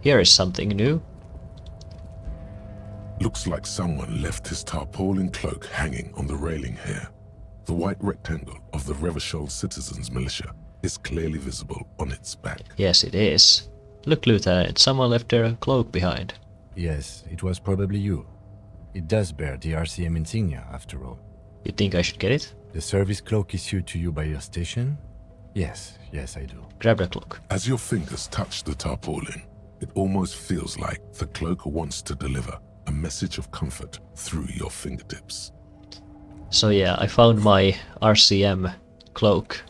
Here is something new. Looks like someone left his tarpaulin cloak hanging on the railing here. The white rectangle of the Revachol Citizens Militia is clearly visible on its back. Yes, it is. Look, Lieutenant, someone left their cloak behind. Yes, it was probably you. It does bear the RCM insignia, after all. You think I should get it? The service cloak issued to you by your station? Yes, I do. Grab the cloak. As your fingers touch the tarpaulin, it almost feels like the cloak wants to deliver a message of comfort through your fingertips. So yeah, I found my RCM cloak.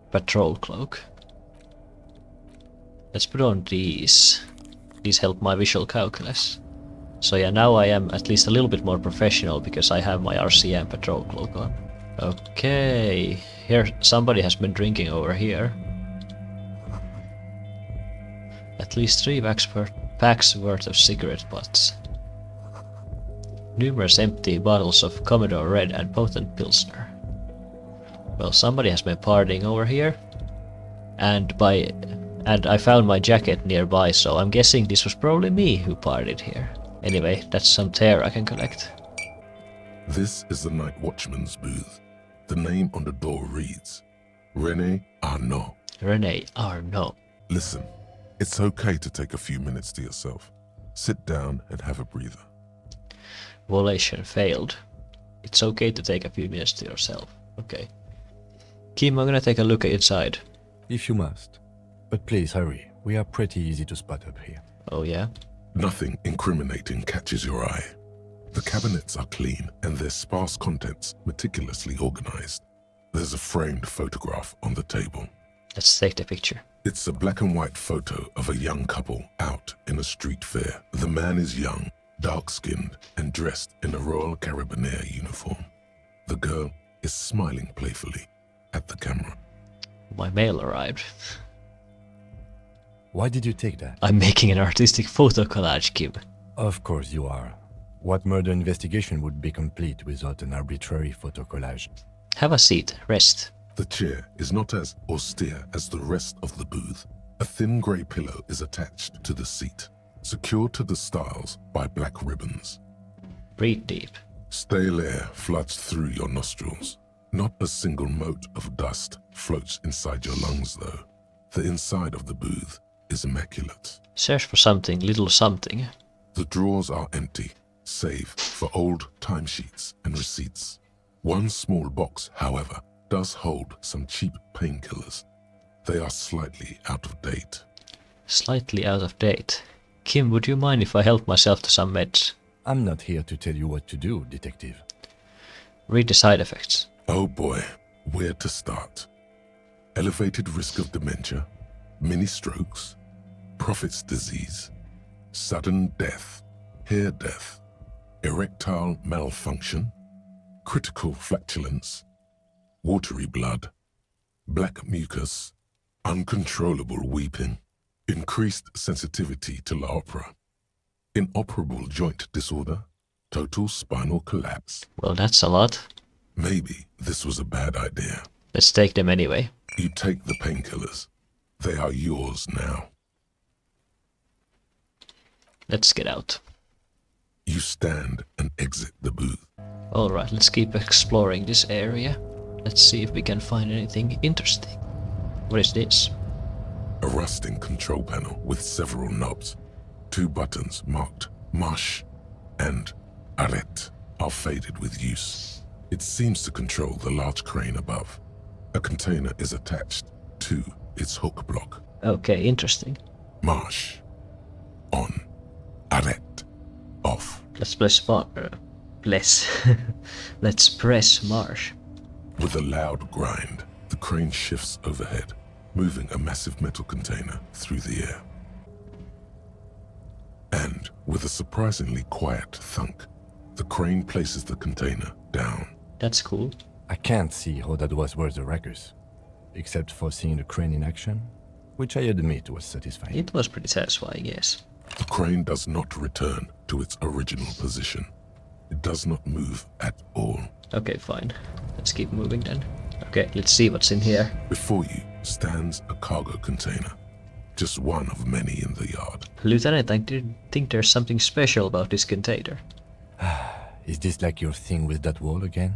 Patrol cloak. Let's put on these. These help my visual calculus. So yeah, now I am at least a little bit more professional because I have my RCM patrol cloak on. Okay, here somebody has been drinking over here. At least 3 packs worth of cigarette butts. Numerous empty bottles of Commodore Red and potent Pilsner. Well, somebody has been partying over here. And I found my jacket nearby, so I'm guessing this was probably me who partied here. Anyway, that's some tear I can collect. This is the night watchman's booth. The name on the door reads, René Arnaud. René Arnaud. Listen, it's okay to take a few minutes to yourself. Sit down and have a breather. Volation failed. It's okay to take a few minutes to yourself. Okay. Kim, I'm gonna take a look inside. If you must. But please hurry. We are pretty easy to spot up here. Oh yeah? Nothing incriminating catches your eye. The cabinets are clean and their sparse contents meticulously organized. There's a framed photograph on the table. Let's take the picture. It's a black and white photo of a young couple out in a street fair. The man is young, dark-skinned, and dressed in a Royal Carabinier uniform. The girl is smiling playfully at the camera. My mail arrived. Why did you take that? I'm making an artistic photo collage, Kim. Of course you are. What murder investigation would be complete without an arbitrary photo collage? Have a seat, rest. The chair is not as austere as the rest of the booth. A thin grey pillow is attached to the seat, secured to the stiles by black ribbons. Breathe deep. Stale air floods through your nostrils. Not a single mote of dust floats inside your lungs, though. The inside of the booth is immaculate. Search for something, little something. The drawers are empty, save for old timesheets and receipts. One small box, however, does hold some cheap painkillers. They are slightly out of date. Slightly out of date. Kim, would you mind if I help myself to some meds? I'm not here to tell you what to do, detective. Read the side effects. Oh boy, where to start? Elevated risk of dementia, mini strokes, Prophet's disease, sudden death, hair death, erectile malfunction, critical flatulence, watery blood, black mucus, uncontrollable weeping, increased sensitivity to la opera, inoperable joint disorder, total spinal collapse. Well, that's a lot. Maybe this was a bad idea. Let's take them anyway. You take the painkillers. They are yours now. Let's get out. You stand and exit the booth. Alright, let's keep exploring this area. Let's see if we can find anything interesting. What is this? A rusting control panel with several knobs. 2 buttons marked Marche and Arrête are faded with use. It seems to control the large crane above. A container is attached to its hook block. Okay, interesting. Marche. On. Arrête. Off. Let's Let's press march. With a loud grind, the crane shifts overhead, moving a massive metal container through the air. And with a surprisingly quiet thunk, the crane places the container down. That's cool. I can't see how that was worth the ruckus, except for seeing the crane in action, which I admit was satisfying. It was pretty satisfying, yes. The crane does not return to its original position. It does not move at all. Okay, fine. Let's keep moving then. Okay, let's see what's in here. Before you stands a cargo container. just one of many in the yard. Lieutenant, I didn't think there's something special about this container. Is this like your thing with that wall again?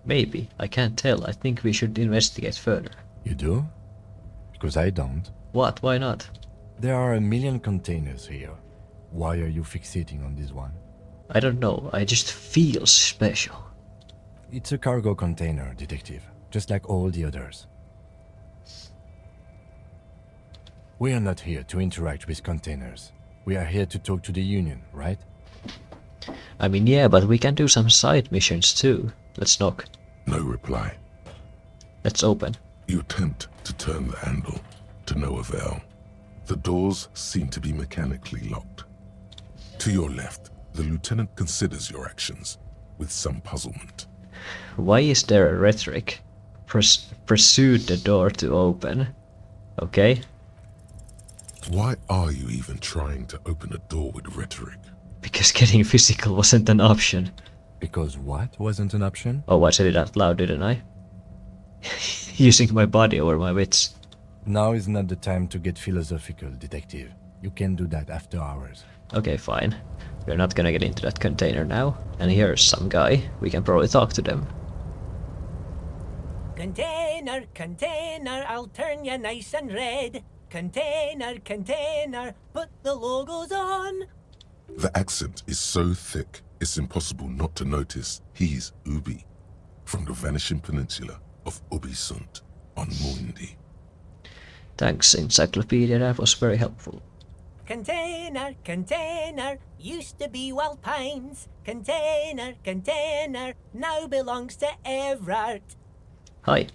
Maybe. I can't tell. I think we should investigate further. You do? Because I don't. What? Why not? There are a million containers here. Why are you fixating on this one? I don't know. I just feel special. It's a cargo container, detective, just like all the others. We are not here to interact with containers. We are here to talk to the Union, right? I mean, yeah, but we can do some side missions too. Let's knock. No reply. Let's open. You attempt to turn the handle, to no avail. The doors seem to be mechanically locked. To your left, the lieutenant considers your actions with some puzzlement. Why is there a rhetoric? Pursued the door to open. Okay. Why are you even trying to open a door with rhetoric? Because getting physical wasn't an option. Because what wasn't an option? Oh, I said it out loud, didn't I? Using my body over my wits. Now is not the time to get philosophical, detective. You can do that after hours. Okay, fine. We're not gonna get into that container now. And here's some guy. We can probably talk to them. Container, container, I'll turn you nice and red. Container, container, put the logos on. The accent is so thick, it's impossible not to notice he's Ubi, from the vanishing peninsula of Ubisunt on Muindi. Thanks, Encyclopedia, that was very helpful. Container, container, used to be Wild Pines. Container, container, now belongs to Evrart. Hi.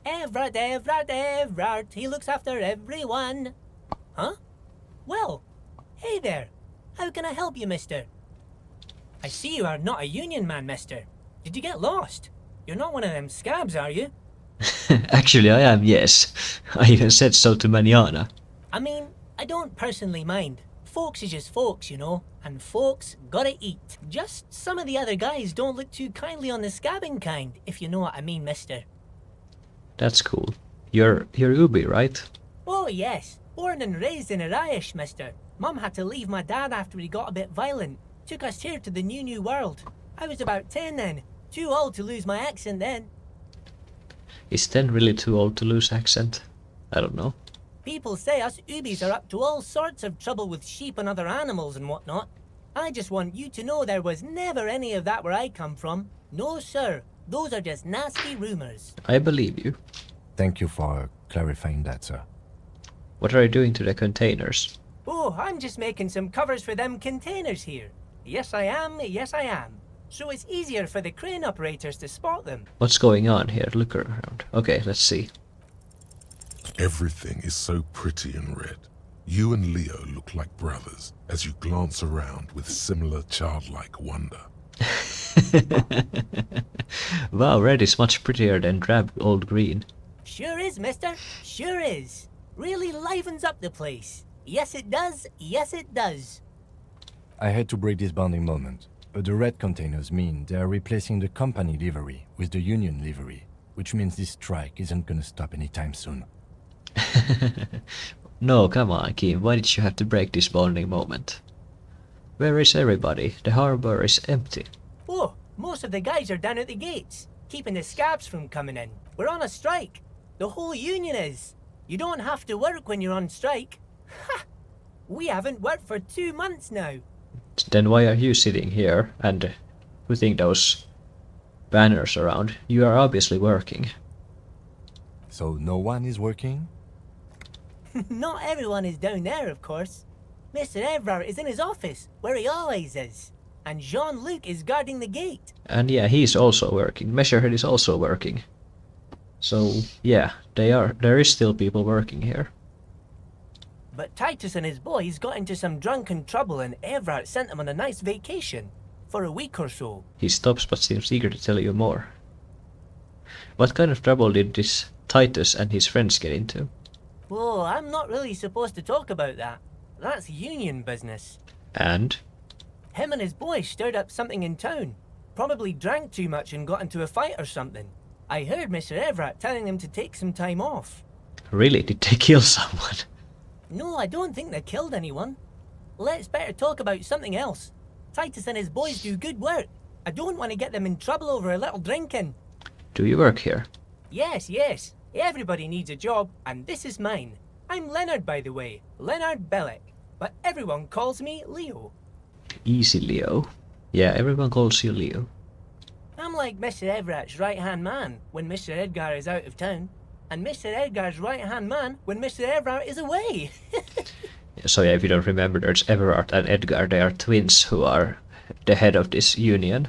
Evrart, Evrart, Evrart, he looks after everyone. Huh? Well, hey there. How can I help you, mister? I see you are not a union man, mister. Did you get lost? You're not one of them scabs, are you? Actually, I am, yes. I even said so to Manana. I mean, I don't personally mind. Folks is just folks, you know, and folks gotta eat. Just some of the other guys don't look too kindly on the scabbing kind, if you know what I mean, mister. That's cool. You're Ubi, right? Oh, yes. Born and raised in Arish, mister. Mum had to leave my dad after he got a bit violent. Took us here to the new world. I was about 10 then. Too old to lose my accent then. Is 10 really too old to lose accent? I don't know. People say us Ubis are up to all sorts of trouble with sheep and other animals and whatnot. I just want you to know there was never any of that where I come from. No, sir. Those are just nasty rumors. I believe you. Thank you for clarifying that, sir. What are you doing to the containers? Oh, I'm just making some covers for them containers here. Yes, I am. Yes, I am. So it's easier for the crane operators to spot them. What's going on here? Look around. Okay, let's see. Everything is so pretty and red. You and Leo look like brothers as you glance around with similar childlike wonder. Wow, red is much prettier than drab old green. Sure is, mister. Sure is. Really livens up the place. Yes, it does. Yes, it does. I had to break this bonding moment, but the red containers mean they are replacing the company livery with the union livery, which means this strike isn't gonna stop anytime soon. No, come on, Kim. Why did you have to break this bonding moment? Where is everybody? The harbor is empty. Oh, most of the guys are down at the gates, keeping the scabs from coming in. We're on a strike. The whole union is. You don't have to work when you're on strike. Ha! We haven't worked for 2 months now. Then why are you sitting here and putting those banners around? You are obviously working. So no one is working? Not everyone is down there, of course. Mr. Evrart is in his office, where he always is. And Jean-Luc is guarding the gate. And yeah, he's also working. Measurehead is also working. So yeah, there is still people working here. But Titus and his boys got into some drunken trouble and Evrart sent them on a nice vacation. For a week or so. He stops but seems eager to tell you more. What kind of trouble did this Titus and his friends get into? Oh, I'm not really supposed to talk about that. That's union business. And? Him and his boys stirred up something in town. Probably drank too much and got into a fight or something. I heard Mr. Evrart telling them to take some time off. Really? Did they kill someone? No, I don't think they killed anyone. Let's better talk about something else. Titus and his boys do good work. I don't want to get them in trouble over a little drinking. Do you work here? Yes, yes. Everybody needs a job, and this is mine. I'm Leonard, by the way. Leonard Bellick. But everyone calls me Leo. Easy, Leo. Yeah, everyone calls you Leo. I'm like Mr. Evrat's right-hand man when Mr. Edgar is out of town, and Mr. Edgar's right-hand man when Mr. Evrart is away. So yeah, if you don't remember, there's Evrart and Edgar. They are twins who are the head of this union.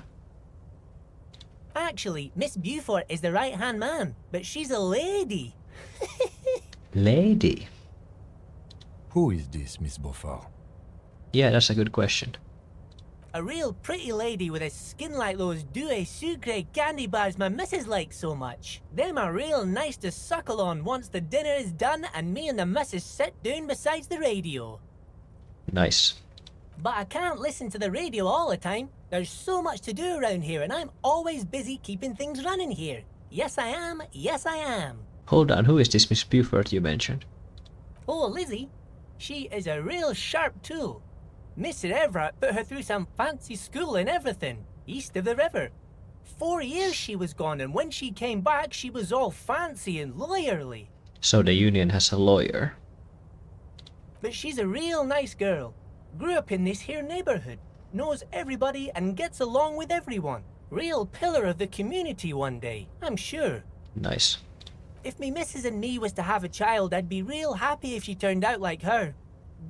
Actually, Miss Beaufort is the right-hand man, but she's a lady. Lady? Who is this, Miss Beaufort? Yeah, that's a good question. A real pretty lady with a skin like those Douai Sucre candy bars my missus likes so much. Them are real nice to suckle on once the dinner is done and me and the missus sit down beside the radio. Nice. But I can't listen to the radio all the time. There's so much to do around here and I'm always busy keeping things running here. Yes I am, yes I am. Hold on, who is this Miss Beaufort you mentioned? Oh, Lizzie. She is a real sharp tool. Mr. Evrart put her through some fancy school and everything, east of the river. 4 years she was gone, and when she came back, she was all fancy and lawyerly. So the union has a lawyer. But she's a real nice girl. Grew up in this here neighborhood, knows everybody and gets along with everyone. Real pillar of the community one day, I'm sure. Nice. If me missus and me was to have a child, I'd be real happy if she turned out like her.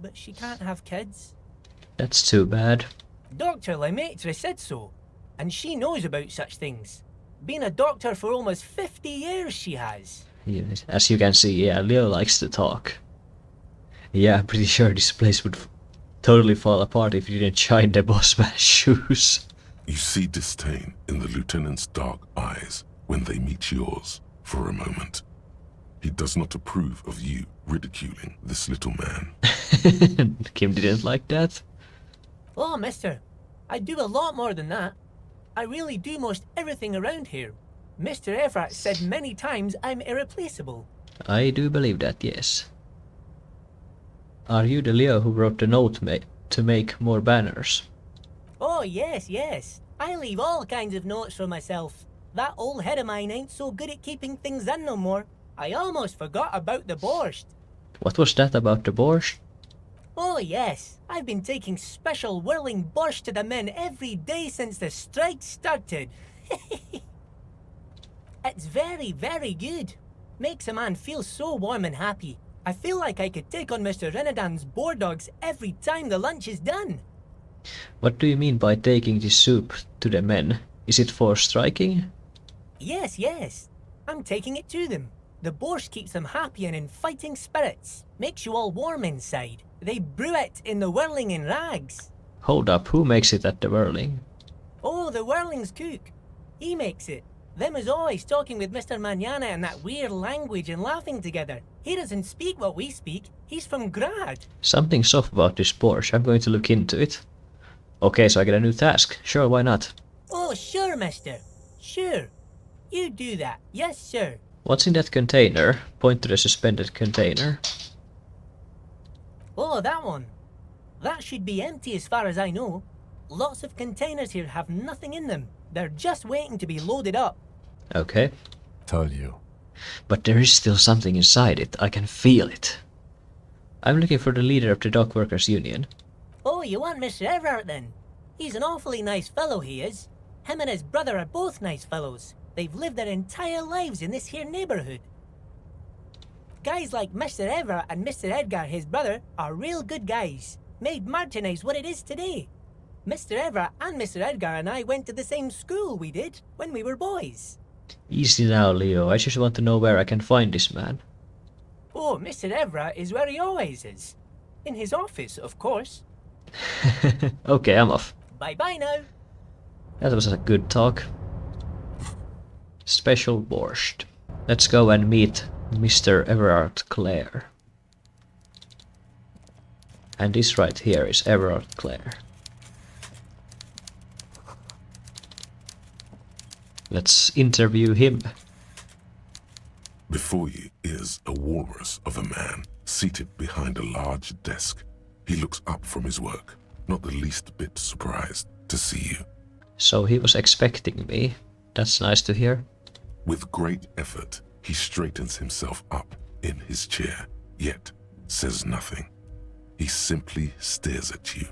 But she can't have kids. That's too bad. Dr. Lemaitre said so, and she knows about such things. Been a doctor for almost 50 years she has. Yeah, as you can see, yeah, Leo likes to talk. Yeah, I'm pretty sure this place would totally fall apart if you didn't shine the boss man's shoes. You see disdain in the lieutenant's dark eyes when they meet yours for a moment. He does not approve of you ridiculing this little man. Kim didn't like that? Oh, mister, I do a lot more than that. I really do most everything around here. Mr. Evrart said many times I'm irreplaceable. I do believe that, yes. Are you the Leo who wrote the note to make more banners? Oh, yes, yes. I leave all kinds of notes for myself. That old head of mine ain't so good at keeping things in no more. I almost forgot about the borscht. What was that about the borscht? Oh, yes. I've been taking special whirling borscht to the men every day since the strike started. It's very, very good. Makes a man feel so warm and happy. I feel like I could take on Mr. Renadan's boar dogs every time the lunch is done. What do you mean by taking this soup to the men? Is it for striking? Yes, yes. I'm taking it to them. The borscht keeps them happy and in fighting spirits. Makes you all warm inside. They brew it in the whirling in rags. Hold up, who makes it at the whirling? Oh, the whirling's cook. He makes it. Them is always talking with Mr. Manana in that weird language and laughing together. He doesn't speak what we speak. He's from Grad. Something's off about this borscht. I'm going to look into it. Okay, so I get a new task. Sure, why not? Oh, sure, mister. Sure. You do that. Yes, sir. What's in that container? Point to the suspended container. Oh, that one. That should be empty as far as I know. Lots of containers here have nothing in them. They're just waiting to be loaded up. Okay. Told you. But there is still something inside it. I can feel it. I'm looking for the leader of the dock workers union. Oh, you want Mr. Evrart then? He's an awfully nice fellow, he is. Him and his brother are both nice fellows. They've lived their entire lives in this here neighborhood. Guys like Mr. Evrart and Mr. Edgar, his brother, are real good guys. Made Martinez what it is today. Mr. Evrart and Mr. Edgar and I went to the same school we did when we were boys. Easy now, Leo. I just want to know where I can find this man. Oh, Mr. Evrart is where he always is. In his office, of course. Okay, I'm off. Bye-bye now. That was a good talk. Special borscht. Let's go and meet Mr. Evrart Clare. And this right here is Evrart Clare. Let's interview him. Before you is a walrus of a man, seated behind a large desk. He looks up from his work, not the least bit surprised to see you. So he was expecting me. That's nice to hear. With great effort, he straightens himself up in his chair, yet says nothing. He simply stares at you.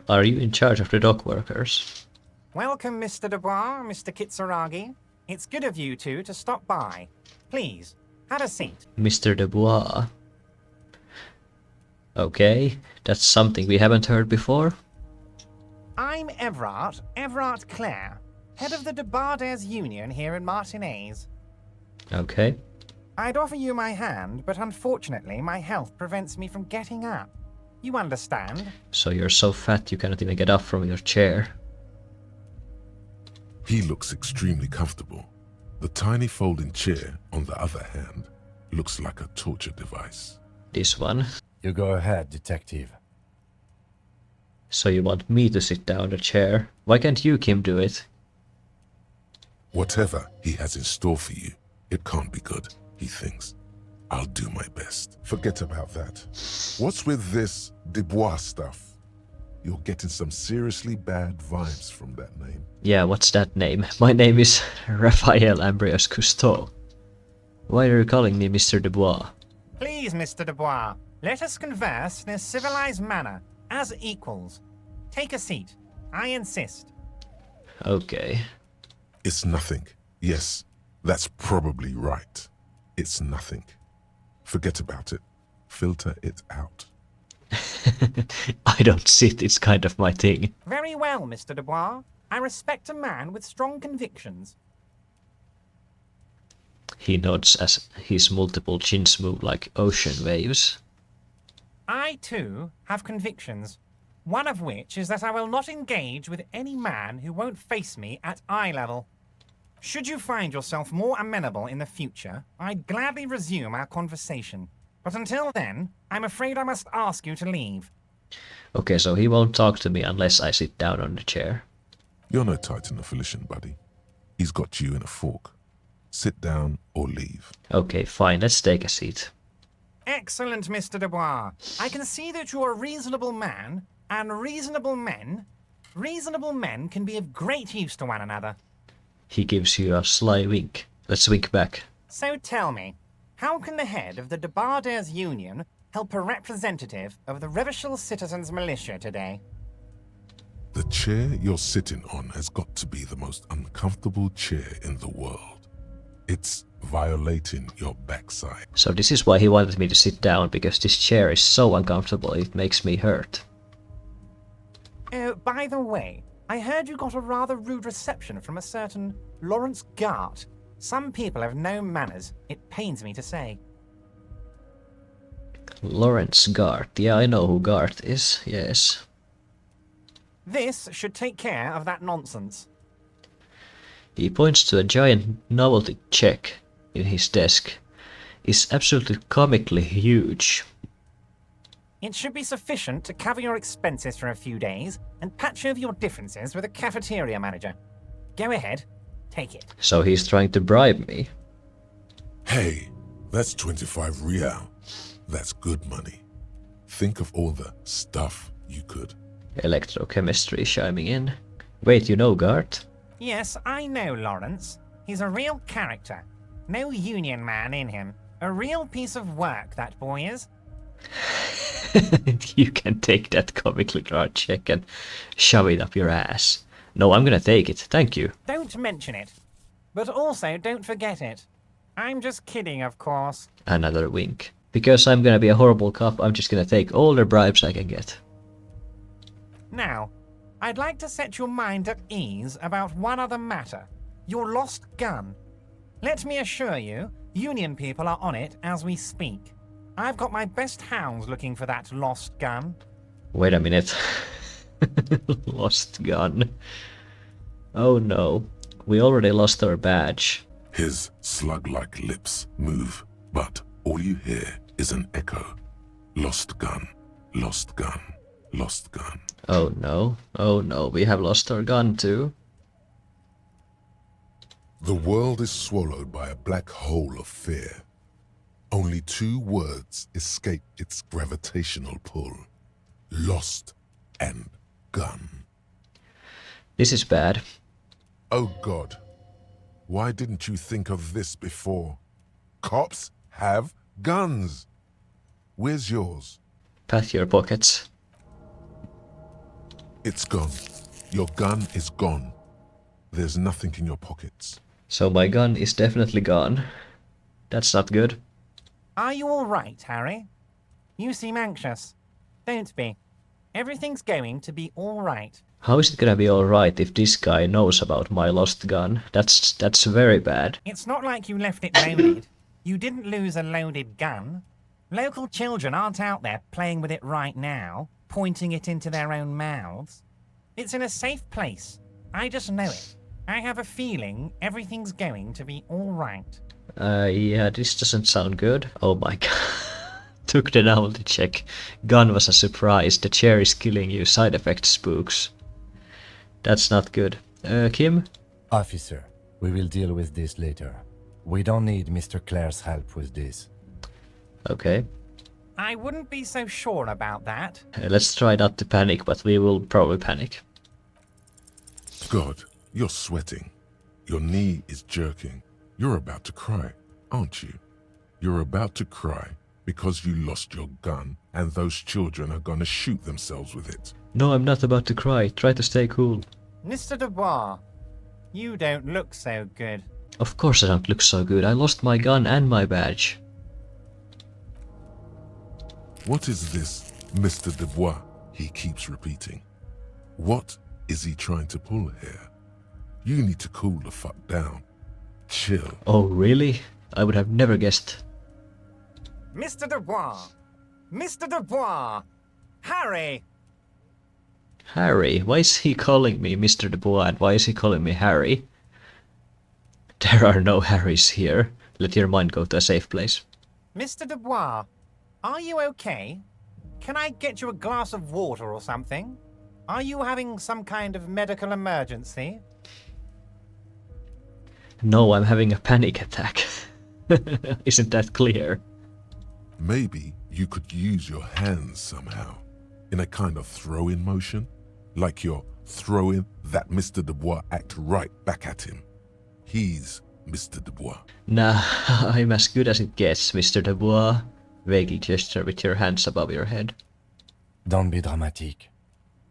Are you in charge of the dock workers? Welcome, Mr. Dubois, Mr. Kitsuragi. It's good of you two to stop by. Please, have a seat. Mr. Dubois. Okay, that's something we haven't heard before. I'm Evrart Clare, head of the Debarders Union here in Martinez. Okay. I'd offer you my hand, but unfortunately my health prevents me from getting up. You understand? So you're so fat you cannot even get up from your chair. He looks extremely comfortable. The tiny folding chair, on the other hand, looks like a torture device. This one. You go ahead, detective. So you want me to sit down in the chair? Why can't you, Kim, do it? Whatever he has in store for you, it can't be good, he thinks. I'll do my best. Forget about that. What's with this Dubois stuff? You're getting some seriously bad vibes from that name. Yeah, what's that name? My name is Raphael Ambrose Cousteau. Why are you calling me Mr. Dubois? Please, Mr. Dubois, let us converse in a civilized manner, as equals. Take a seat. I insist. Okay. It's nothing. Yes, that's probably right. It's nothing. Forget about it. Filter it out. I don't sit, it's kind of my thing. Very well, Mr. Dubois. I respect a man with strong convictions. He nods as his multiple chins move like ocean waves. I, too, have convictions. One of which is that I will not engage with any man who won't face me at eye level. Should you find yourself more amenable in the future, I'd gladly resume our conversation. But until then, I'm afraid I must ask you to leave. Okay, so he won't talk to me unless I sit down on the chair. You're no Titan affiliation, buddy. He's got you in a fork. Sit down or leave. Okay, fine, let's take a seat. Excellent, Mr. Dubois. I can see that you're a reasonable man, and reasonable men can be of great use to one another. He gives you a sly wink. Let's wink back. So tell me, how can the head of the Debarders Union help a representative of the Revachol Citizens Militia today? The chair you're sitting on has got to be the most uncomfortable chair in the world. It's violating your backside. So this is why he wanted me to sit down, because this chair is so uncomfortable it makes me hurt. Oh, by the way, I heard you got a rather rude reception from a certain Lawrence Gart. Some people have no manners, it pains me to say. Lawrence Gart. Yeah, I know who Gart is, yes. This should take care of that nonsense. He points to a giant novelty check in his desk. It's absolutely comically huge. It should be sufficient to cover your expenses for a few days and patch over your differences with a cafeteria manager. Go ahead, take it. So he's trying to bribe me. Hey, that's 25 real. That's good money. Think of all the stuff you could. Electrochemistry chiming in. Wait, you know Gart? Yes, I know Lawrence. He's a real character. No union man in him. A real piece of work, that boy is. You can take that comically hard check and shove it up your ass. No, I'm gonna take it, thank you. Don't mention it. But also don't forget it. I'm just kidding, of course. Another wink. Because I'm gonna be a horrible cop, I'm just gonna take all the bribes I can get. Now, I'd like to set your mind at ease about one other matter. Your lost gun. Let me assure you, Union people are on it as we speak. I've got my best hounds looking for that lost gun. Wait a minute. Lost gun. Oh no. We already lost our badge. His slug-like lips move, but all you hear is an echo. Lost gun, lost gun, lost gun. Oh no. Oh no, we have lost our gun too. The world is swallowed by a black hole of fear. Only 2 words escape its gravitational pull. Lost and gun. This is bad. Oh God, why didn't you think of this before? Cops have guns. Where's yours? Pat your pockets. It's gone. Your gun is gone. There's nothing in your pockets. So my gun is definitely gone. That's not good. Are you all right, Harry? You seem anxious. Don't be. Everything's going to be all right. How is it gonna be alright if this guy knows about my lost gun? That's very bad. It's not like you left it loaded. You didn't lose a loaded gun. Local children aren't out there playing with it right now, pointing it into their own mouths. It's in a safe place. I just know it. I have a feeling everything's going to be all right. Yeah, this doesn't sound good. Oh my god. Took the novelty check. Gun was a surprise. The chair is killing you. Side effect spooks. That's not good. Kim? Officer, we will deal with this later. We don't need Mr. Clare's help with this. Okay. I wouldn't be so sure about that. Let's try not to panic, but we will probably panic. God, you're sweating. Your knee is jerking. You're about to cry, aren't you? You're about to cry because you lost your gun and those children are gonna shoot themselves with it. No, I'm not about to cry. Try to stay cool. Mr. Dubois, you don't look so good. Of course I don't look so good. I lost my gun and my badge. What is this, Mr. Dubois? He keeps repeating. What is he trying to pull here? You need to cool the fuck down. Chill. Oh, really? I would have never guessed. Mr. Dubois! Mr. Dubois! Harry! Harry? Why is he calling me Mr. Dubois and why is he calling me Harry? There are no Harrys here. Let your mind go to a safe place. Mr. Dubois, are you okay? Can I get you a glass of water or something? Are you having some kind of medical emergency? No, I'm having a panic attack. Isn't that clear? Maybe you could use your hands somehow, in a kind of throw-in motion, like you're throwing that Mr. Dubois act right back at him. He's Mr. Dubois. Nah, I'm as good as it gets, Mr. Dubois. Vaguely gesture with your hands above your head. Don't be dramatic.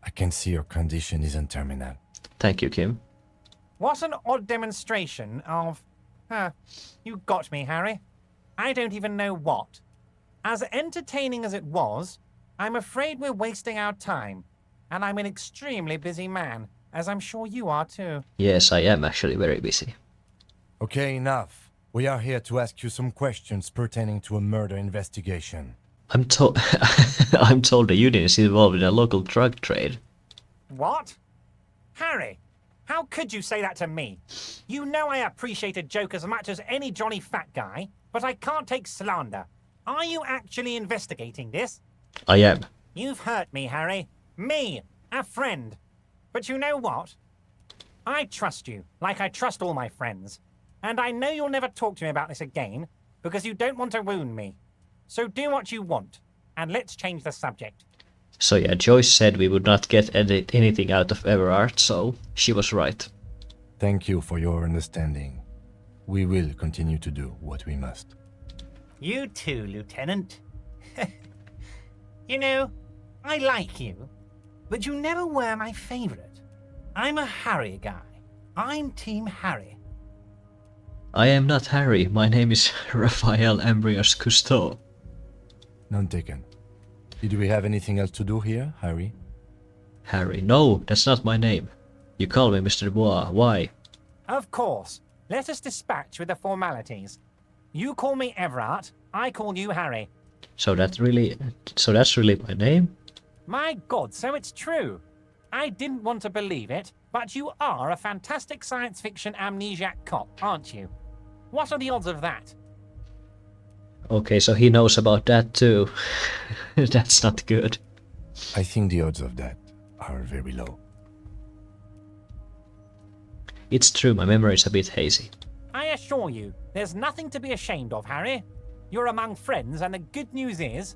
I can see your condition isn't terminal. Thank you, Kim. What an odd demonstration of... you got me, Harry. I don't even know what. As entertaining as it was, I'm afraid we're wasting our time. And I'm an extremely busy man, as I'm sure you are too. Yes, I am actually very busy. Okay, enough. We are here to ask you some questions pertaining to a murder investigation. I'm told I'm told the union is involved in a local drug trade. What? Harry, how could you say that to me? You know I appreciate a joke as much as any Johnny fat guy, but I can't take slander. Are you actually investigating this? I am. You've hurt me, Harry. Me, a friend. But you know what? I trust you, like I trust all my friends. And I know you'll never talk to me about this again, because you don't want to wound me. So do what you want, and let's change the subject. So yeah, Joyce said we would not get anything out of Evrart, so she was right. Thank you for your understanding. We will continue to do what we must. You too, Lieutenant. You know, I like you, but you never were my favorite. I'm a Harry guy. I'm Team Harry. I am not Harry. My name is Raphael Ambrios Cousteau. None taken. Did we have anything else to do here, Harry? Harry? No, that's not my name. You call me Mr. Dubois. Why? Of course. Let us dispatch with the formalities. You call me Evrart, I call you Harry. So that's really my name? My God, so it's true. I didn't want to believe it, but you are a fantastic science fiction amnesiac cop, aren't you? What are the odds of that? Okay, so he knows about that too. That's not good. I think the odds of that are very low. It's true, my memory is a bit hazy. I assure you, there's nothing to be ashamed of, Harry. You're among friends, and the good news is,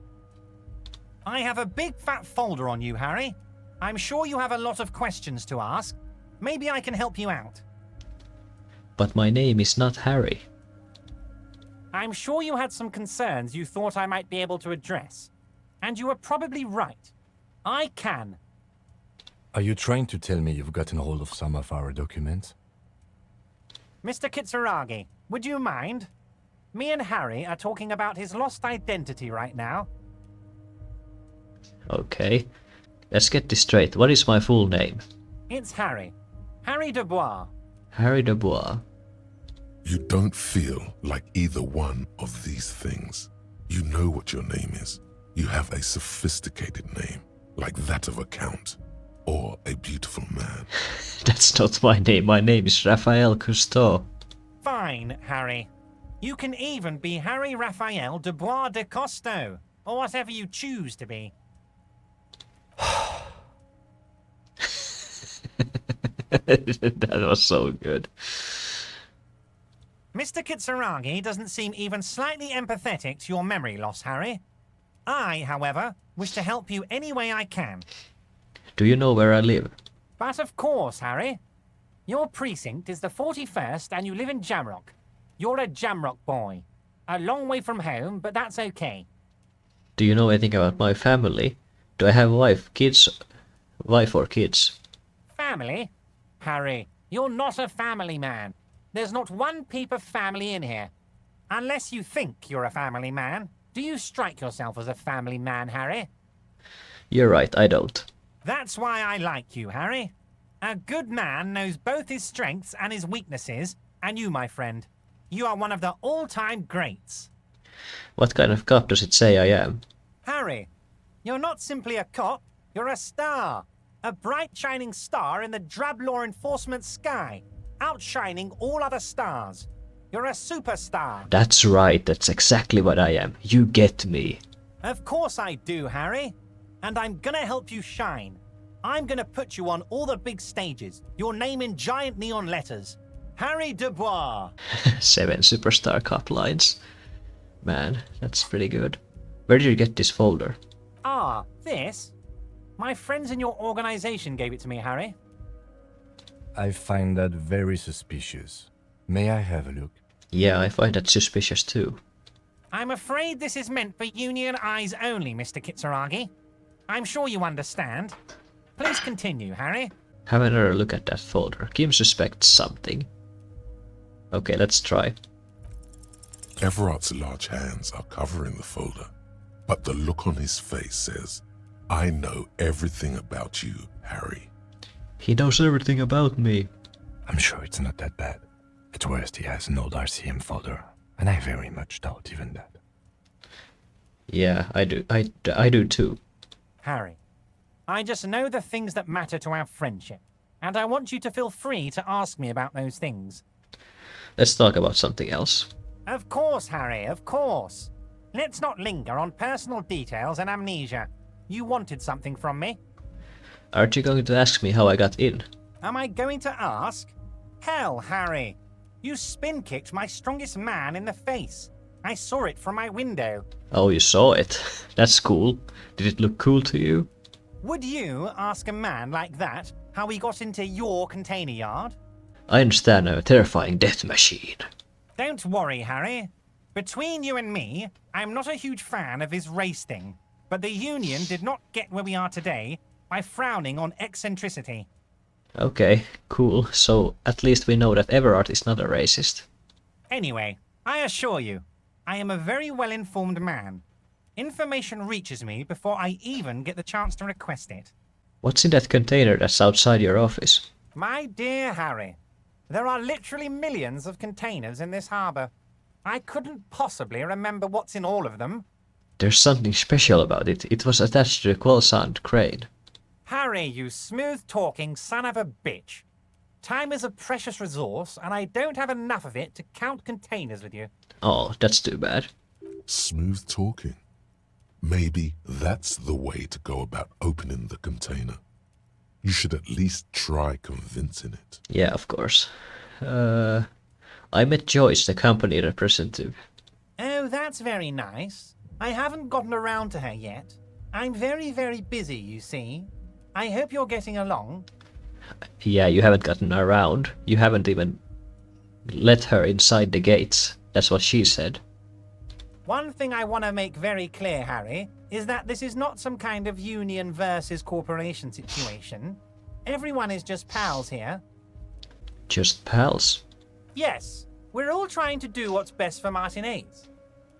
I have a big fat folder on you, Harry. I'm sure you have a lot of questions to ask. Maybe I can help you out. But my name is not Harry. I'm sure you had some concerns you thought I might be able to address. And you were probably right. I can. Are you trying to tell me you've gotten hold of some of our documents? Mr. Kitsuragi, would you mind? Me and Harry are talking about his lost identity right now. Okay. Let's get this straight. What is my full name? It's Harry. Harry Dubois. Harry Dubois. You don't feel like either one of these things. You know what your name is. You have a sophisticated name, like that of a count, or a beautiful man. That's not my name. My name is Raphael Cousteau. Fine, Harry. You can even be Harry Raphael Dubois de Costo, or whatever you choose to be. That was so good. Mr. Kitsuragi doesn't seem even slightly empathetic to your memory loss, Harry. I, however, wish to help you any way I can. Do you know where I live? But of course, Harry. Your precinct is the 41st and you live in Jamrock. You're a Jamrock boy. A long way from home, but that's okay. Do you know anything about my family? Do I have wife or kids? Family? Harry, you're not a family man. There's not one peep of family in here. Unless you think you're a family man. Do you strike yourself as a family man, Harry? You're right, I don't. That's why I like you, Harry. A good man knows both his strengths and his weaknesses, and you, my friend, you are one of the all-time greats. What kind of cop does it say I am? Harry, you're not simply a cop, you're a star. A bright shining star in the drab law enforcement sky, outshining all other stars. You're a superstar. That's right, that's exactly what I am. You get me. Of course I do, Harry. And I'm gonna help you shine. I'm gonna put you on all the big stages, your name in giant neon letters. Harry Dubois. 7 superstar cop lines. Man, that's pretty good. Where did you get this folder? Ah, this? My friends in your organization gave it to me, Harry. I find that very suspicious. May I have a look? Yeah, I find that suspicious too. I'm afraid this is meant for Union eyes only, Mr. Kitsuragi. I'm sure you understand. Please continue, Harry. Have another look at that folder. Kim suspects something. Okay, let's try. Everart's large hands are covering the folder, but the look on his face says, I know everything about you, Harry. He knows everything about me. I'm sure it's not that bad. At worst, he has an old RCM folder, and I very much doubt even that. Yeah, I do. I do too. Harry, I just know the things that matter to our friendship, and I want you to feel free to ask me about those things. Let's talk about something else. Of course, Harry, of course. Let's not linger on personal details and amnesia. You wanted something from me. Aren't you going to ask me how I got in? Am I going to ask? Hell, Harry. You spin-kicked my strongest man in the face. I saw it from my window. Oh, you saw it. That's cool. Did it look cool to you? Would you ask a man like that how he got into your container yard? I understand I'm a terrifying death machine. Don't worry, Harry. Between you and me, I'm not a huge fan of his race thing. But the Union did not get where we are today by frowning on eccentricity. Okay, cool. So at least we know that Evrart is not a racist. Anyway, I assure you, I am a very well-informed man. Information reaches me before I even get the chance to request it. What's in that container that's outside your office? My dear Harry, there are literally millions of containers in this harbour. I couldn't possibly remember what's in all of them. There's something special about it. It was attached to the Qualsand crane. Harry, you smooth-talking son of a bitch. Time is a precious resource, and I don't have enough of it to count containers with you. Oh, that's too bad. Smooth talking. Maybe that's the way to go about opening the container. You should at least try convincing it. Yeah, of course. I met Joyce, the company representative. Oh, that's very nice. I haven't gotten around to her yet. I'm very, very busy, you see. I hope you're getting along. Yeah, you haven't gotten around. You haven't even let her inside the gates. That's what she said. One thing I want to make very clear, Harry, is that this is not some kind of union versus corporation situation. Everyone is just pals here. Just pals. Yes, we're all trying to do what's best for Martinez.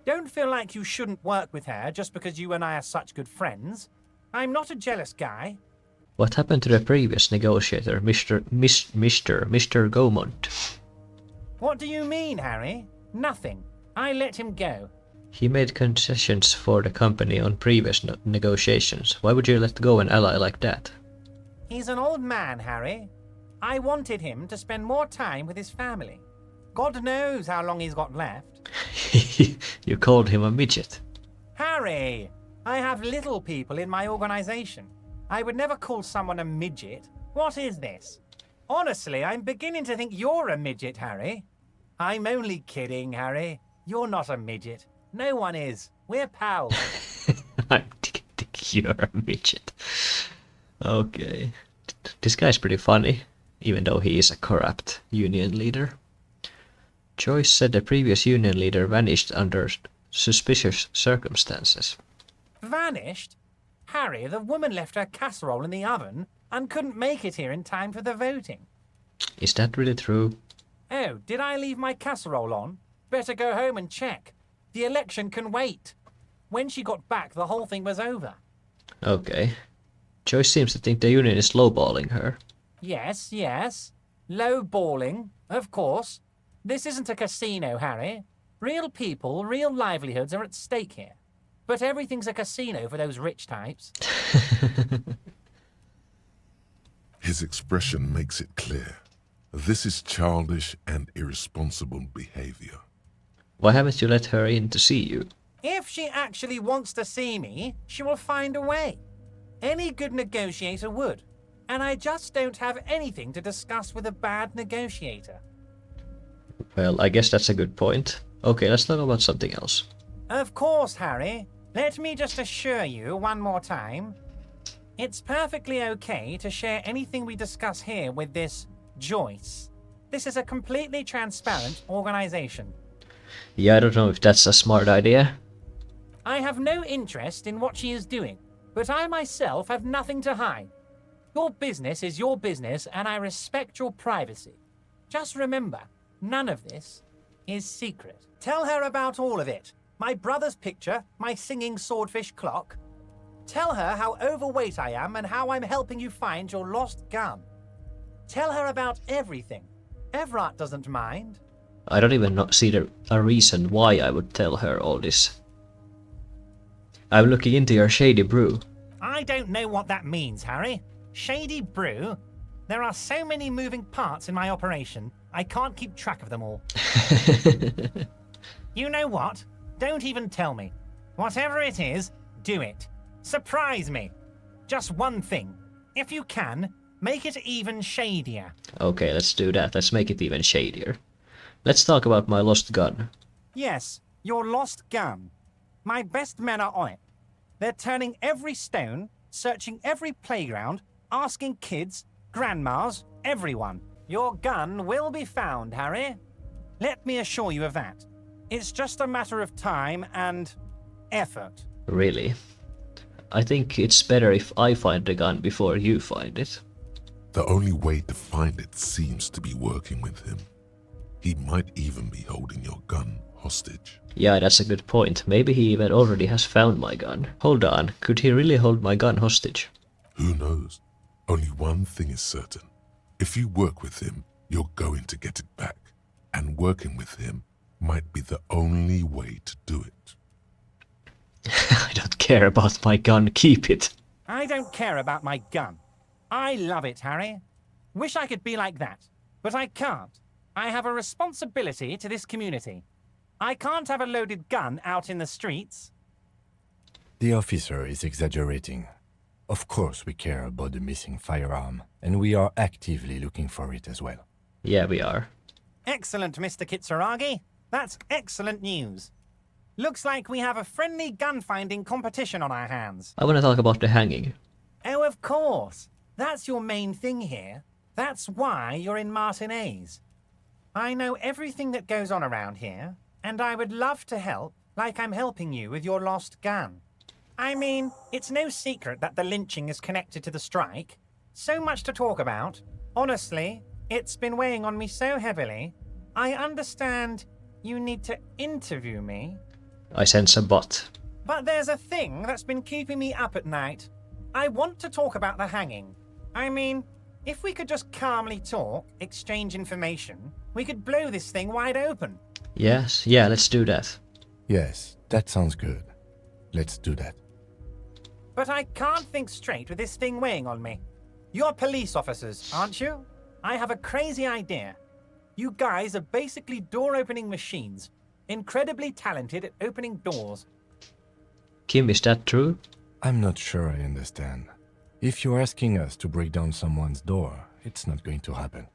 Don't feel like you shouldn't work with her just because you and I are such good friends. I'm not a jealous guy. What happened to the previous negotiator, Mr. Gaumont? What do you mean, Harry? Nothing. I let him go. He made concessions for the company on previous negotiations. Why would you let go an ally like that? He's an old man, Harry. I wanted him to spend more time with his family. God knows how long he's got left. You called him a midget. Harry, I have little people in my organization. I would never call someone a midget. What is this? Honestly, I'm beginning to think you're a midget, Harry. I'm only kidding, Harry. You're not a midget. No one is. We're pals. I think you're a midget. Okay. This guy's pretty funny, even though he is a corrupt union leader. Joyce said the previous union leader vanished under suspicious circumstances. Vanished? Harry, the woman left her casserole in the oven and couldn't make it here in time for the voting. Is that really true? Oh, did I leave my casserole on? Better go home and check. The election can wait. When she got back, the whole thing was over. Okay. Joyce seems to think the union is lowballing her. Yes, yes. Low-balling, of course. This isn't a casino, Harry. Real people, real livelihoods are at stake here. But everything's a casino for those rich types. His expression makes it clear. This is childish and irresponsible behavior. Why haven't you let her in to see you? If she actually wants to see me, she will find a way. Any good negotiator would. And I just don't have anything to discuss with a bad negotiator. Well, I guess that's a good point. Okay, let's talk about something else. Of course, Harry. Let me just assure you one more time. It's perfectly okay to share anything we discuss here with this Joyce. This is a completely transparent organization. Yeah, I don't know if that's a smart idea. I have no interest in what she is doing, but I myself have nothing to hide. Your business is your business, and I respect your privacy. Just remember, none of this is secret. Tell her about all of it. My brother's picture, my singing swordfish clock. Tell her how overweight I am and how I'm helping you find your lost gun. Tell her about everything. Evrart doesn't mind. I don't even see a reason why I would tell her all this. I'm looking into your shady brew. I don't know what that means, Harry. Shady brew? There are so many moving parts in my operation, I can't keep track of them all. You know what? Don't even tell me. Whatever it is, do it. Surprise me. Just one thing. If you can, make it even shadier. Okay, let's do that. Let's make it even shadier. Let's talk about my lost gun. Yes, your lost gun. My best men are on it. They're turning every stone, searching every playground, asking kids, grandmas, everyone. Your gun will be found, Harry. Let me assure you of that. It's just a matter of time and effort. Really? I think it's better if I find the gun before you find it. The only way to find it seems to be working with him. He might even be holding your gun hostage. Yeah, that's a good point. Maybe he even already has found my gun. Hold on, could he really hold my gun hostage? Who knows? Only one thing is certain. If you work with him, you're going to get it back. And working with him might be the only way to do it. I don't care about my gun, keep it. I don't care about my gun. I love it, Harry. Wish I could be like that, but I can't. I have a responsibility to this community. I can't have a loaded gun out in the streets. The officer is exaggerating. Of course we care about the missing firearm, and we are actively looking for it as well. Yeah, we are. Excellent, Mr. Kitsuragi. That's excellent news. Looks like we have a friendly gun-finding competition on our hands. I want to talk about the hanging. Oh, of course. That's your main thing here. That's why you're in Martinez. I know everything that goes on around here, and I would love to help, like I'm helping you with your lost gun. I mean, it's no secret that the lynching is connected to the strike. So much to talk about. Honestly, it's been weighing on me so heavily. I understand you need to interview me. I sense a bot. But there's a thing that's been keeping me up at night. I want to talk about the hanging. I mean, if we could just calmly talk, exchange information, we could blow this thing wide open. Yes, yeah, let's do that. Yes, that sounds good. Let's do that. But I can't think straight with this thing weighing on me. You're police officers, aren't you? I have a crazy idea. You guys are basically door-opening machines. Incredibly talented at opening doors. Kim, is that true? I'm not sure I understand. If you're asking us to break down someone's door, it's not going to happen.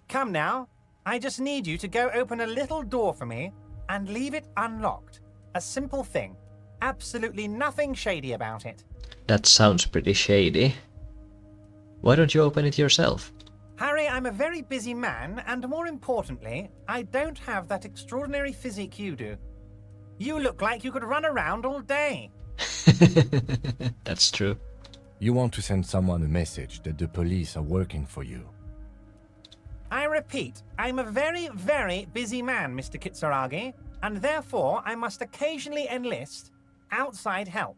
Come now. I just need you to go open a little door for me and leave it unlocked. A simple thing. Absolutely nothing shady about it. That sounds pretty shady. Why don't you open it yourself? Harry, I'm a very busy man, and more importantly, I don't have that extraordinary physique you do. You look like you could run around all day. That's true. You want to send someone a message that the police are working for you. I repeat, I'm a very, very busy man, Mr. Kitsuragi, and therefore I must occasionally enlist outside help.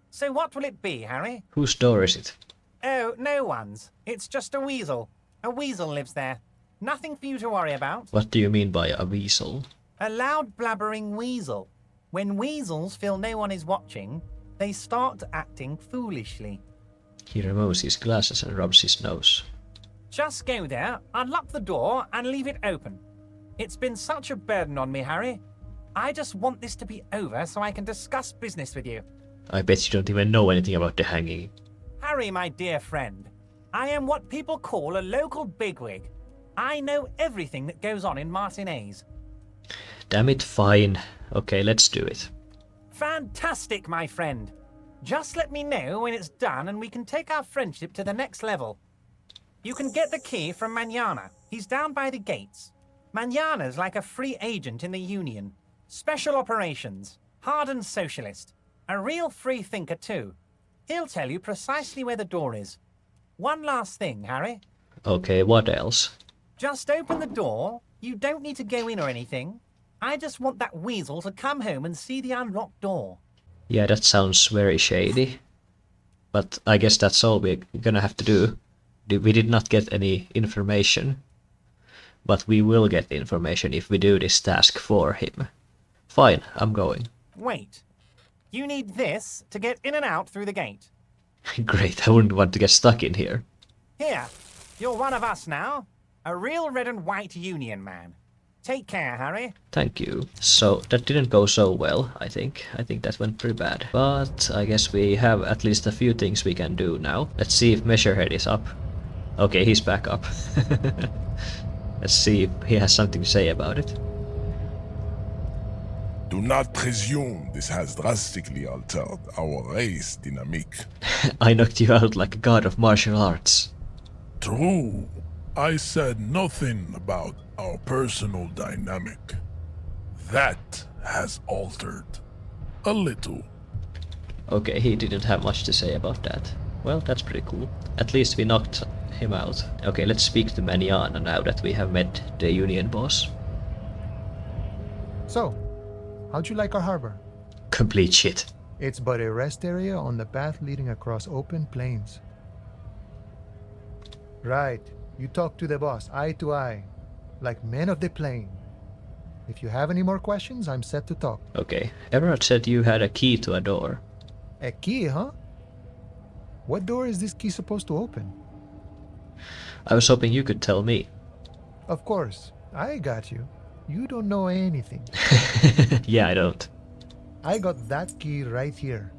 So what will it be, Harry? Whose door is it? Oh, no one's. It's just a weasel. A weasel lives there. Nothing for you to worry about. What do you mean by a weasel? A loud blabbering weasel. When weasels feel no one is watching, they start acting foolishly. He removes his glasses and rubs his nose. Just go there, unlock the door, and leave it open. It's been such a burden on me, Harry. I just want this to be over so I can discuss business with you. I bet you don't even know anything about the hanging. Harry, my dear friend, I am what people call a local bigwig. I know everything that goes on in Martinez. Damn it, fine. Okay, let's do it. Fantastic, my friend. Just let me know when it's done and we can take our friendship to the next level. You can get the key from Manana. He's down by the gates. Manana's like a free agent in the Union. Special operations. Hardened socialist. A real free thinker too. He'll tell you precisely where the door is. One last thing, Harry. Okay, what else? Just open the door. You don't need to go in or anything. I just want that weasel to come home and see the unlocked door. Yeah, that sounds very shady. But I guess that's all we're gonna have to do. We did not get any information. But we will get information if we do this task for him. Fine, I'm going. Wait. You need this to get in and out through the gate. Great, I wouldn't want to get stuck in here. Here, you're one of us now. A real red and white Union man. Take care, Harry. Thank you. So, that didn't go so well, I think. I think that went pretty bad. But I guess we have at least a few things we can do now. Let's see if Measurehead is up. Okay, he's back up. Let's see if he has something to say about it. Do not presume this has drastically altered our race dynamic. I knocked you out like a god of martial arts. True. I said nothing about our personal dynamic. That has altered. A little. Okay, he didn't have much to say about that. Well, that's pretty cool. At least we knocked him out. Okay, let's speak to Manana now that we have met the Union boss. So, how'd you like our harbor? Complete shit. It's but a rest area on the path leading across open plains. Right. You talk to the boss, eye to eye, like men of the plain. If you have any more questions, I'm set to talk. Okay, Evrart said you had a key to a door. A key, huh? What door is this key supposed to open? I was hoping you could tell me. Of course, I got you. You don't know anything. Yeah, I don't. I got that key right here.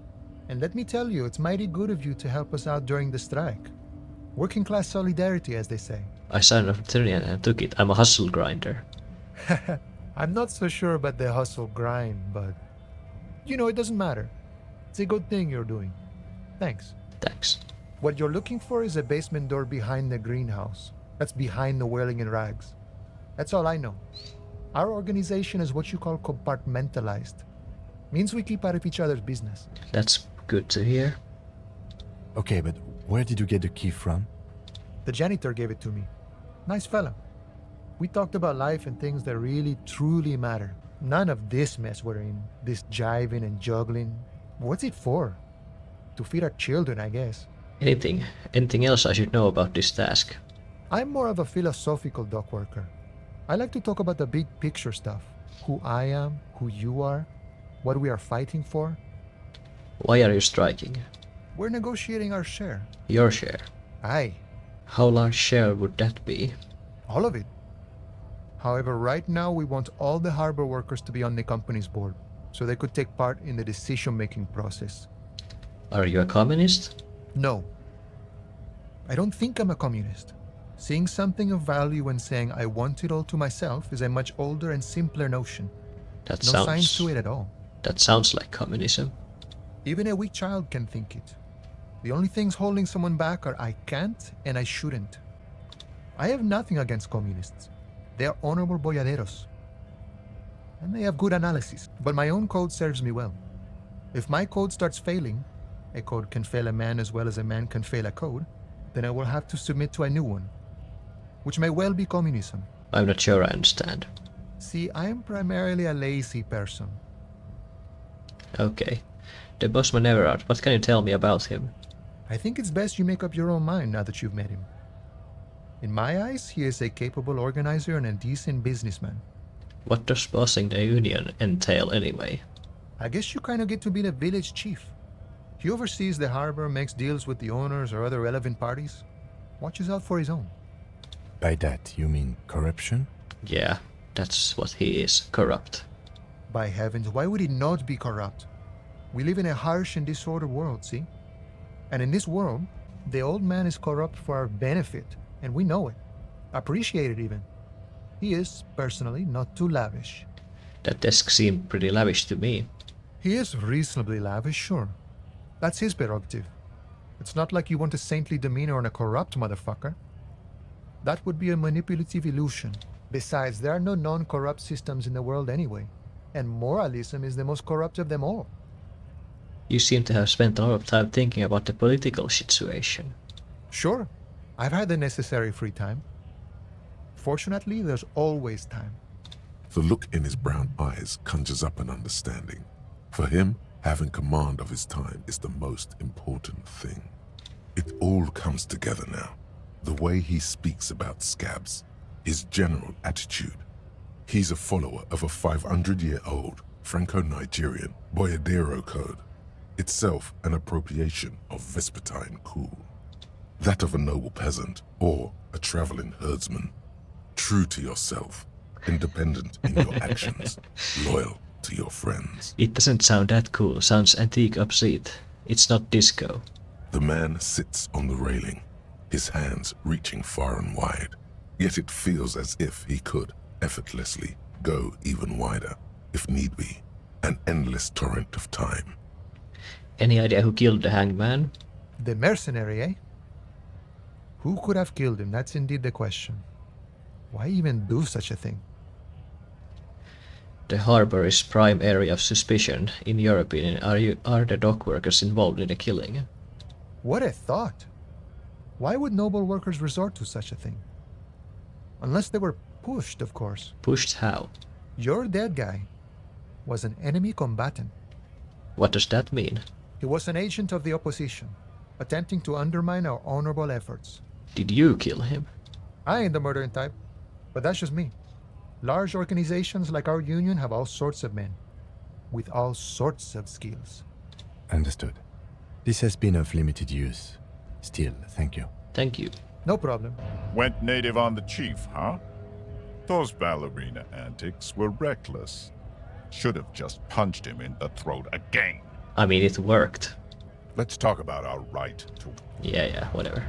And let me tell you, it's mighty good of you to help us out during the strike. Working class solidarity, as they say. I signed a fraternity and took it. I'm a hustle grinder. I'm not so sure about the hustle grind, but you know, it doesn't matter. It's a good thing you're doing. Thanks. Thanks. What you're looking for is a basement door behind the greenhouse. That's behind the whirling in rags. That's all I know. Our organization is what you call compartmentalized. Means we keep out of each other's business. That's good to hear. Okay, but where did you get the key from? The janitor gave it to me. Nice fella. We talked about life and things that really, truly matter. None of this mess we're in. This jiving and juggling. What's it for? To feed our children, I guess. Anything else I should know about this task? I'm more of a philosophical dock worker. I like to talk about the big picture stuff. Who I am, who you are, what we are fighting for. Why are you striking? We're negotiating our share. Your share. Aye, How large share would that be? all of it. However, right now we want all the harbor workers to be on the company's board, so they could take part in the decision-making process. Are you a communist? No. I don't think I'm a communist. Seeing something of value and saying I want it all to myself is a much older and simpler notion. That No science to it at all. That sounds like communism. Even a weak child can think it. The only things holding someone back are I can't and I shouldn't. I have nothing against communists. They are honorable boyaderos. And they have good analysis. But my own code serves me well. If my code starts failing, a code can fail a man as well as a man can fail a code, then I will have to submit to a new one, which may well be communism. I'm not sure I understand. See, I am primarily a lazy person. Okay. The bossman Evrart, what can you tell me about him? I think it's best you make up your own mind now that you've met him. In my eyes, he is a capable organizer and a decent businessman. What does bossing the union entail anyway? I guess you kind of get to be the village chief. He oversees the harbor, makes deals with the owners or other relevant parties, watches out for his own. By that, you mean corruption? Yeah, that's what he is. Corrupt. By heavens, why would he not be corrupt? We live in a harsh and disordered world, see? And in this world, the old man is corrupt for our benefit, and we know it. Appreciate it even. He is, personally, not too lavish. That desk seemed pretty lavish to me. He is reasonably lavish, sure. That's his prerogative. It's not like you want a saintly demeanor on a corrupt motherfucker. That would be a manipulative illusion. Besides, there are no non-corrupt systems in the world anyway, and moralism is the most corrupt of them all. You seem to have spent a lot of time thinking about the political situation. Sure, I've had the necessary free time. Fortunately, there's always time. The look in his brown eyes conjures up an understanding. For him, having command of his time is the most important thing. It all comes together now. The way he speaks about scabs, his general attitude. He's a follower of a 500-year-old Franco-Nigerian Boyadero code, itself an appropriation of Vespertine cool. That of a noble peasant or a traveling herdsman. True to yourself, independent in your actions, loyal to your friends. It doesn't sound that cool. Sounds antique obscene. It's not disco. The man sits on the railing, his hands reaching far and wide. Yet it feels as if he could, effortlessly, go even wider, if need be. An endless torrent of time. Any idea who killed the hanged man? The mercenary, eh? Who could have killed him? That's indeed the question. Why even do such a thing? The harbor is prime area of suspicion. In your opinion, are the dock workers involved in the killing? What a thought! Why would noble workers resort to such a thing? Unless they were pushed, of course. Pushed how? Your dead guy was an enemy combatant. What does that mean? He was an agent of the opposition, attempting to undermine our honorable efforts. Did you kill him? I ain't the murdering type, but that's just me. Large organizations like our union have all sorts of men, with all sorts of skills. Understood. This has been of limited use. Still, thank you. Thank you. No problem. Went native on the chief, huh? Those ballerina antics were reckless. Should have just punched him in the throat again. I mean, it worked. Let's talk about our right to... Yeah, whatever.